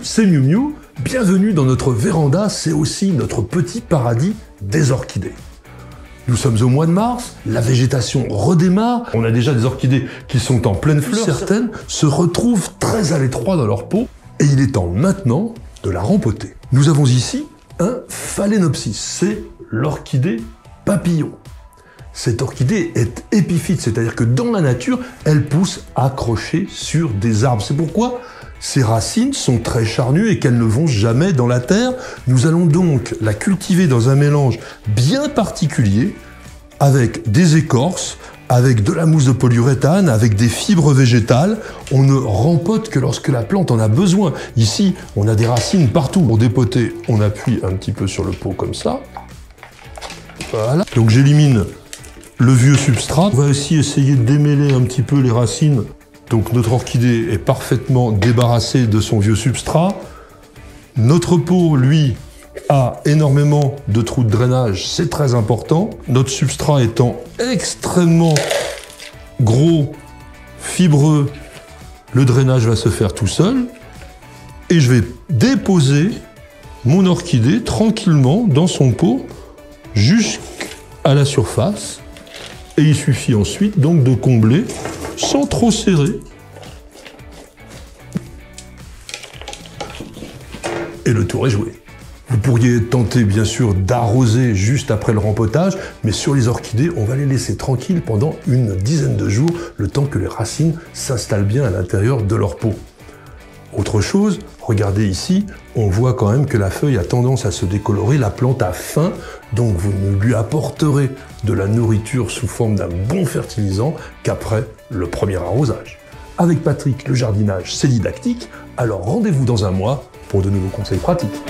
c'est Miu Miu. Bienvenue dans notre véranda, c'est aussi notre petit paradis des orchidées. Nous sommes au mois de mars, la végétation redémarre, on a déjà des orchidées qui sont en pleine fleur, certaines se retrouvent très à l'étroit dans leur peau, et il est temps maintenant de la rempoter. Nous avons ici un phalaenopsis, c'est l'orchidée papillon. Cette orchidée est épiphyte, c'est-à-dire que dans la nature, elle pousse accrochée sur des arbres. C'est pourquoi ses racines sont très charnues et qu'elles ne vont jamais dans la terre. Nous allons donc la cultiver dans un mélange bien particulier, avec des écorces, avec de la mousse de polyuréthane, avec des fibres végétales. On ne rempote que lorsque la plante en a besoin. Ici, on a des racines partout. Pour dépoter, on appuie un petit peu sur le pot comme ça. Voilà. Donc j'élimine le vieux substrat. On va aussi essayer de démêler un petit peu les racines. Donc notre orchidée est parfaitement débarrassée de son vieux substrat. Notre pot, lui, a énormément de trous de drainage, c'est très important. Notre substrat étant extrêmement gros, fibreux, le drainage va se faire tout seul. Et je vais déposer mon orchidée tranquillement dans son pot jusqu'à la surface. Et il suffit ensuite donc de combler sans trop serrer. Et le tour est joué. Vous pourriez tenter bien sûr d'arroser juste après le rempotage, mais sur les orchidées, on va les laisser tranquilles pendant une dizaine de jours, le temps que les racines s'installent bien à l'intérieur de leur peau. Autre chose, regardez ici, on voit quand même que la feuille a tendance à se décolorer, la plante a faim, donc vous ne lui apporterez de la nourriture sous forme d'un bon fertilisant qu'après le premier arrosage. Avec Patrick, le jardinage, c'est didactique, alors rendez-vous dans un mois pour de nouveaux conseils pratiques.